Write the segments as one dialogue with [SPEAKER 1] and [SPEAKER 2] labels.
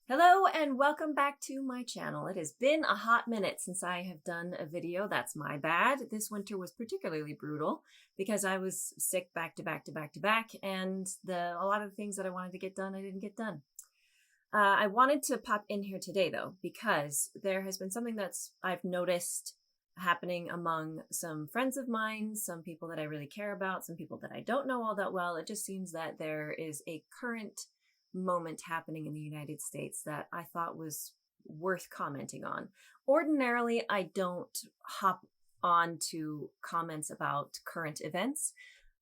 [SPEAKER 1] Hello and welcome back to my channel. It has been a hot minute since I have done a video. That's my bad. This winter was particularly brutal because I was sick back to back to back to back, and a lot of the things that I wanted to get done, I didn't get done. I wanted to pop in here today though, because there has been something I've noticed happening among some friends of mine, some people that I really care about, some people that I don't know all that well. It just seems that there is a current moment happening in the United States that I thought was worth commenting on. Ordinarily, I don't hop on to comments about current events,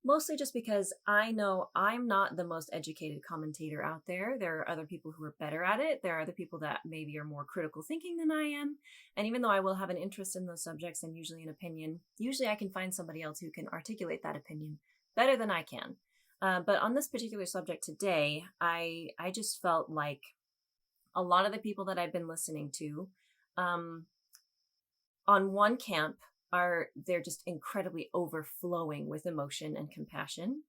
[SPEAKER 1] mostly just because I know I'm not the most educated commentator out there. There are other people who are better at it. There are other people that maybe are more critical thinking than I am. And even though I will have an interest in those subjects and usually an opinion, usually I can find somebody else who can articulate that opinion better than I can. But on this particular subject today, I just felt like a lot of the people that I've been listening to, on one camp, they're just incredibly overflowing with emotion and compassion.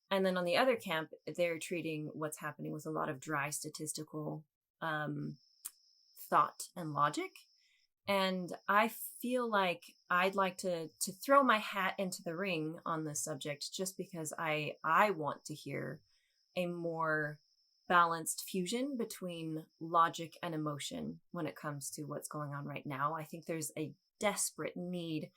[SPEAKER 1] And then on the other camp, they're treating what's happening with a lot of dry statistical thought and logic. And I feel like I'd like to throw my hat into the ring on this subject just because I want to hear a more balanced fusion between logic and emotion when it comes to what's going on right now. I think there's a desperate need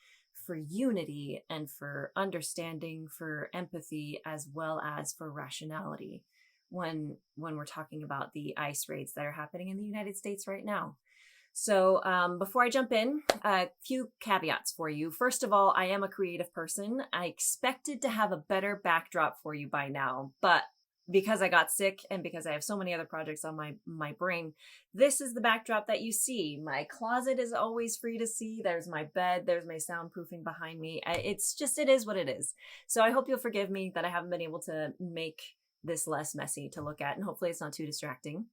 [SPEAKER 1] for unity and for understanding, for empathy, as well as for rationality when we're talking about the ICE raids that are happening in the United States right now. So before I jump in, a few caveats for you. First of all, I am a creative person. I expected to have a better backdrop for you by now, but because I got sick and because I have so many other projects on my brain, this is the backdrop that you see. My closet is always free to see. There's my bed. There's my soundproofing behind me. It is what it is. So I hope you'll forgive me that I haven't been able to make this less messy to look at, and hopefully it's not too distracting.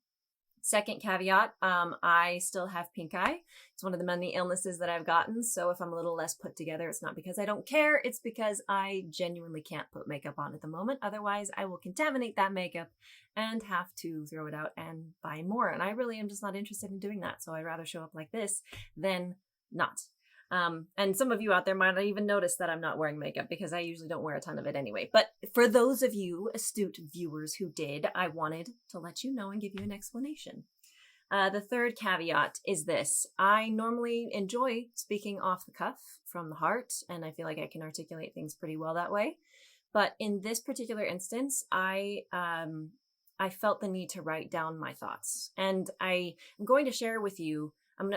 [SPEAKER 1] Second caveat, I still have pink eye. It's one of the many illnesses that I've gotten. So if I'm a little less put together, it's not because I don't care. It's because I genuinely can't put makeup on at the moment. Otherwise, I will contaminate that makeup and have to throw it out and buy more. And I really am just not interested in doing that. So I'd rather show up like this than not. And some of you out there might not even notice that I'm not wearing makeup because I usually don't wear a ton of it anyway. But for those of you astute viewers who did, I wanted to let you know and give you an explanation. The third caveat is this. I normally enjoy speaking off the cuff from the heart, and I feel like I can articulate things pretty well that way. But in this particular instance, I felt the need to write down my thoughts. And I am going to share with you,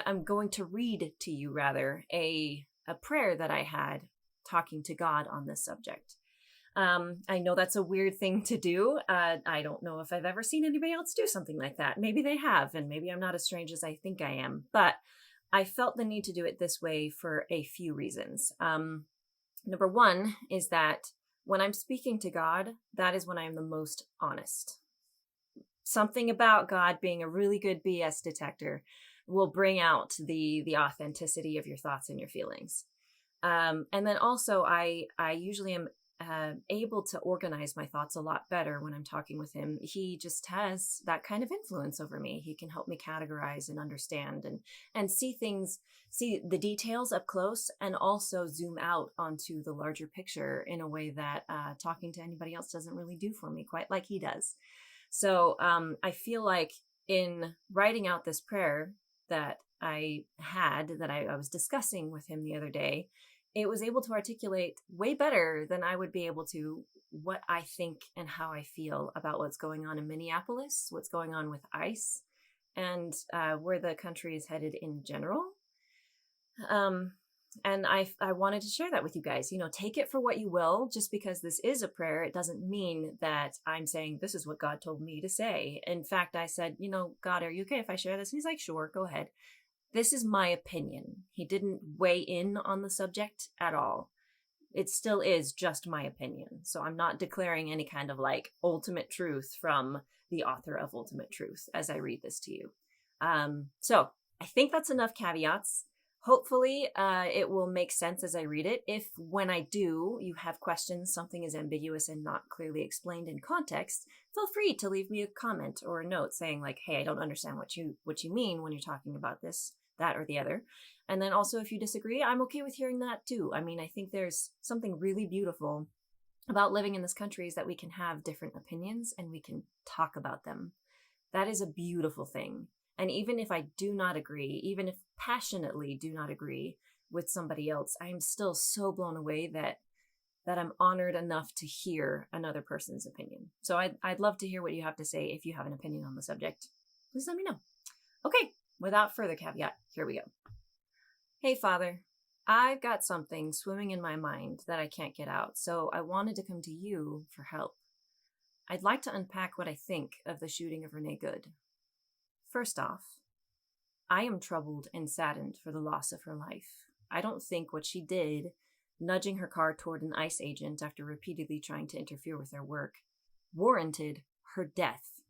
[SPEAKER 1] I'm going to read to you rather a prayer that I had talking to God on this subject. I know that's a weird thing to do. I don't know if I've ever seen anybody else do something like that. Maybe they have, and maybe I'm not as strange as I think I am. But I felt the need to do it this way for a few reasons. Number one is that when I'm speaking to God, that is when I am the most honest. Something about God being a really good BS detector will bring out the authenticity of your thoughts and your feelings. And then also, I usually am able to organize my thoughts a lot better when I'm talking with him. He just has that kind of influence over me. He can help me categorize and understand and see the details up close, and also zoom out onto the larger picture in a way that talking to anybody else doesn't really do for me, quite like he does. So I feel like in writing out this prayer that I was discussing with him the other day, it was able to articulate way better than I would be able to what I think and how I feel about what's going on in Minneapolis, what's going on with ICE, and where the country is headed in general. And I wanted to share that with you guys. Take it for what you will. Just because this is a prayer, it doesn't mean that I'm saying this is what God told me to say. In fact, I said, God, are you okay if I share this? And he's like, sure, go ahead. This is my opinion. He didn't weigh in on the subject at all. It still is just my opinion. So I'm not declaring any kind of ultimate truth from the author of Ultimate Truth as I read this to you. So I think that's enough caveats. Hopefully, it will make sense as I read it. If, when I do, you have questions, something is ambiguous and not clearly explained in context, feel free to leave me a comment or a note saying like, "Hey, I don't understand what you mean when you're talking about this, that, or the other." And then also, if you disagree, I'm okay with hearing that too. I mean, I think there's something really beautiful about living in this country is that we can have different opinions and we can talk about them. That is a beautiful thing. And even if I do not agree, even if passionately do not agree with somebody else, I am still so blown away that I'm honored enough to hear another person's opinion. So I'd love to hear what you have to say. If you have an opinion on the subject, please let me know. Okay, without further caveat, here we go. Hey, Father, I've got something swimming in my mind that I can't get out, so I wanted to come to you for help. I'd like to unpack what I think of the shooting of Rene Good. First off, I am troubled and saddened for the loss of her life. I don't think what she did, nudging her car toward an ICE agent after repeatedly trying to interfere with their work, warranted her death.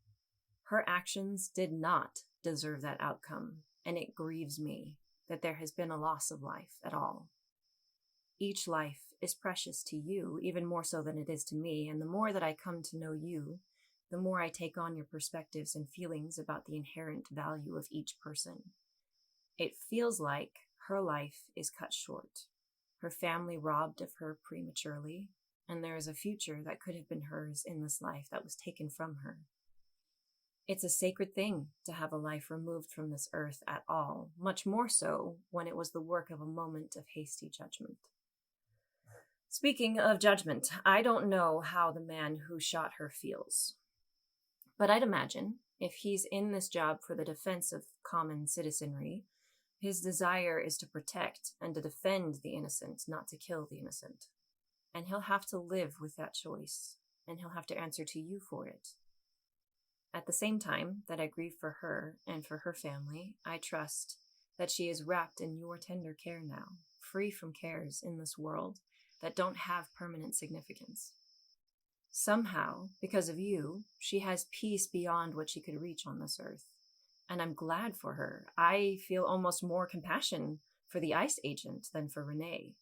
[SPEAKER 1] Her actions did not deserve that outcome, and it grieves me that there has been a loss of life at all. Each life is precious to you, even more so than it is to me, and the more that I come to know you, the more I take on your perspectives and feelings about the inherent value of each person. It feels like her life is cut short, her family robbed of her prematurely, and there is a future that could have been hers in this life that was taken from her. It's a sacred thing to have a life removed from this earth at all, much more so when it was the work of a moment of hasty judgment. Speaking of judgment, I don't know how the man who shot her feels. But I'd imagine, if he's in this job for the defense of common citizenry, his desire is to protect and to defend the innocent, not to kill the innocent. And he'll have to live with that choice, and he'll have to answer to you for it. At the same time that I grieve for her and for her family, I trust that she is wrapped in your tender care now, free from cares in this world that don't have permanent significance. Somehow, because of you, she has peace beyond what she could reach on this earth. And I'm glad for her. I feel almost more compassion for the ICE agent than for Rene.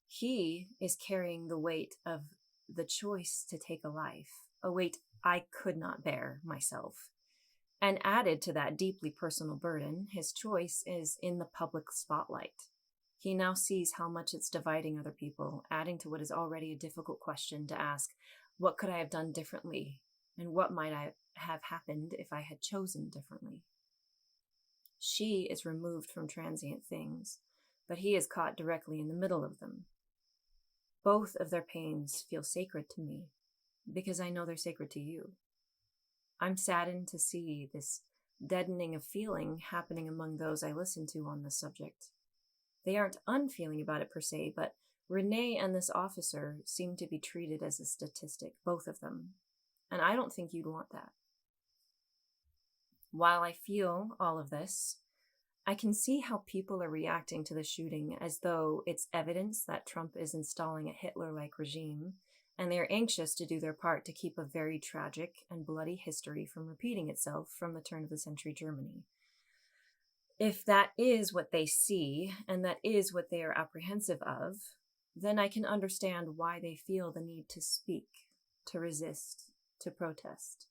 [SPEAKER 1] He is carrying the weight of the choice to take a life, a weight I could not bear myself. And added to that deeply personal burden, his choice is in the public spotlight. He now sees how much it's dividing other people, adding to what is already a difficult question to ask, what could I have done differently? And what might I have happened if I had chosen differently? She is removed from transient things, but he is caught directly in the middle of them. Both of their pains feel sacred to me, because I know they're sacred to you. I'm saddened to see this deadening of feeling happening among those I listen to on this subject. They aren't unfeeling about it per se, but Rene and this officer seem to be treated as a statistic, both of them, and I don't think you'd want that. While I feel all of this, I can see how people are reacting to the shooting as though it's evidence that Trump is installing a Hitler-like regime, and they are anxious to do their part to keep a very tragic and bloody history from repeating itself from the turn of the century Germany. If that is what they see, and that is what they are apprehensive of, then I can understand why they feel the need to speak, to resist, to protest.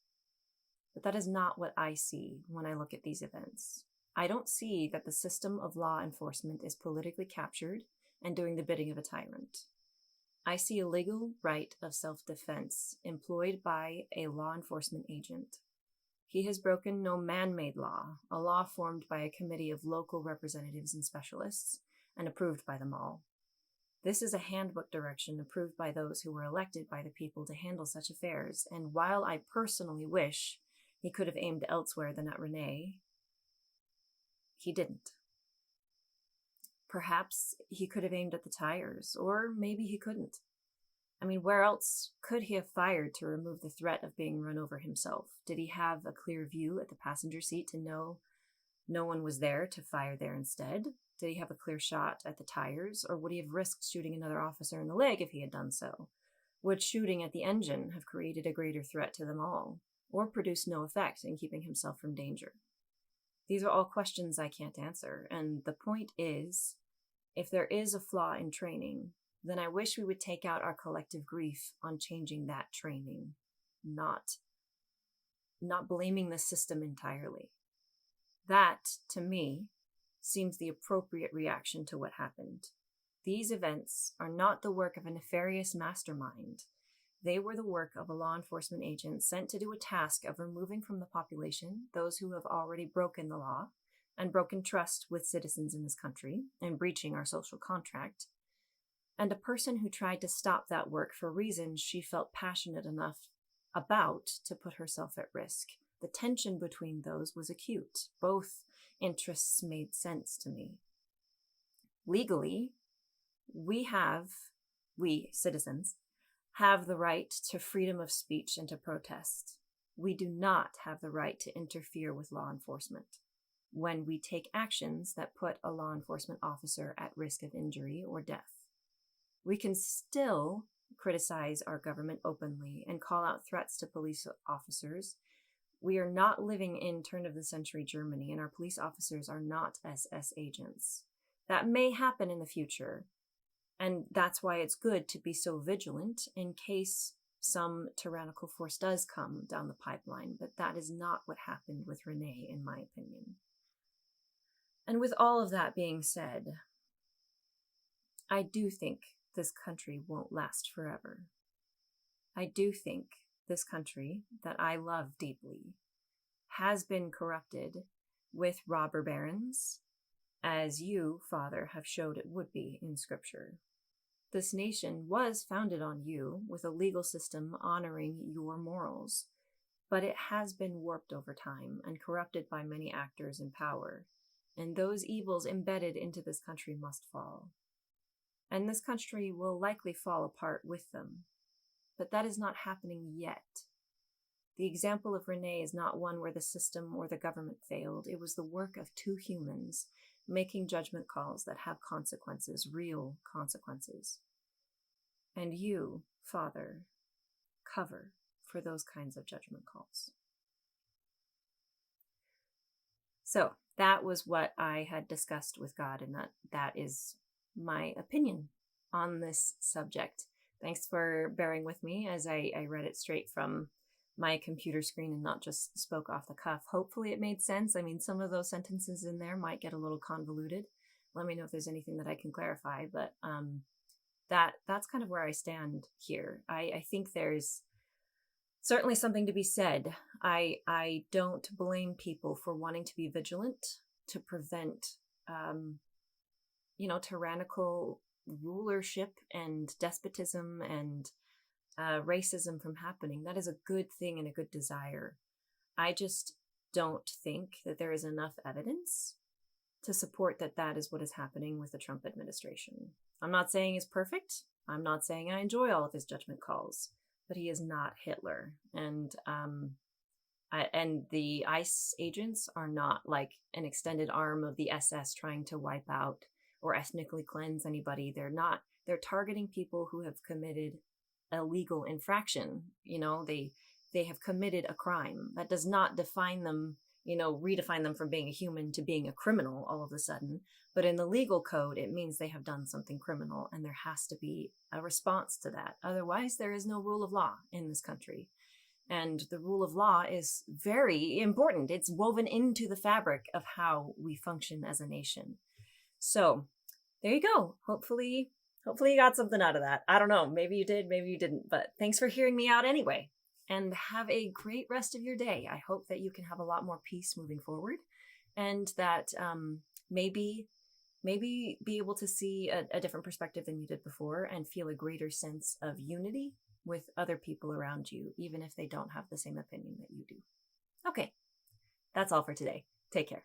[SPEAKER 1] But that is not what I see when I look at these events. I don't see that the system of law enforcement is politically captured and doing the bidding of a tyrant. I see a legal right of self-defense employed by a law enforcement agent. He has broken no man-made law, a law formed by a committee of local representatives and specialists, and approved by them all. This is a handbook direction approved by those who were elected by the people to handle such affairs, and while I personally wish he could have aimed elsewhere than at Rene, he didn't. Perhaps he could have aimed at the tires, or maybe he couldn't. I mean, where else could he have fired to remove the threat of being run over himself? Did he have a clear view at the passenger seat to know no one was there to fire there instead? Did he have a clear shot at the tires, or would he have risked shooting another officer in the leg if he had done so? Would shooting at the engine have created a greater threat to them all, or produced no effect in keeping himself from danger? These are all questions I can't answer. And the point is, if there is a flaw in training, then I wish we would take out our collective grief on changing that training, not blaming the system entirely. That, to me, seems the appropriate reaction to what happened. These events are not the work of a nefarious mastermind. They were the work of a law enforcement agent sent to do a task of removing from the population those who have already broken the law and broken trust with citizens in this country and breaching our social contract, and a person who tried to stop that work for reasons she felt passionate enough about to put herself at risk. The tension between those was acute. Both interests made sense to me. Legally, we citizens, have the right to freedom of speech and to protest. We do not have the right to interfere with law enforcement when we take actions that put a law enforcement officer at risk of injury or death. We can still criticize our government openly and call out threats to police officers. We are not living in turn-of-the-century Germany, and our police officers are not SS agents. That may happen in the future, and that's why it's good to be so vigilant in case some tyrannical force does come down the pipeline, but that is not what happened with Rene, in my opinion. And with all of that being said, I do think this country won't last forever. I do think this country that I love deeply has been corrupted with robber barons, as you, Father, have showed it would be in Scripture. This nation was founded on you, with a legal system honoring your morals, but it has been warped over time and corrupted by many actors in power, and those evils embedded into this country must fall. And this country will likely fall apart with them. But that is not happening yet. The example of Rene is not one where the system or the government failed. It was the work of two humans making judgment calls that have consequences, real consequences. And you, Father, cover for those kinds of judgment calls. So that was what I had discussed with God, and that is my opinion on this subject. Thanks for bearing with me as I read it straight from my computer screen and not just spoke off the cuff. Hopefully it made sense. I mean, some of those sentences in there might get a little convoluted. Let me know if there's anything that I can clarify, but that's kind of where I stand here. I think there's certainly something to be said. I don't blame people for wanting to be vigilant to prevent tyrannical rulership and despotism and racism from happening. That is a good thing and a good desire. I just don't think that there is enough evidence to support that is what is happening with the Trump administration. I'm not saying he's perfect. I'm not saying I enjoy all of his judgment calls, but he is not Hitler. And the ICE agents are not like an extended arm of the SS trying to wipe out or ethnically cleanse anybody. They're targeting people who have committed a legal infraction. They have committed a crime. That does not define them, redefine them from being a human to being a criminal all of a sudden. But in the legal code, it means they have done something criminal, and there has to be a response to that. Otherwise, there is no rule of law in this country. And the rule of law is very important. It's woven into the fabric of how we function as a nation. So there you go. Hopefully you got something out of that. I don't know. Maybe you did, maybe you didn't. But thanks for hearing me out anyway. And have a great rest of your day. I hope that you can have a lot more peace moving forward, and that maybe be able to see a different perspective than you did before and feel a greater sense of unity with other people around you, even if they don't have the same opinion that you do. Okay, that's all for today. Take care.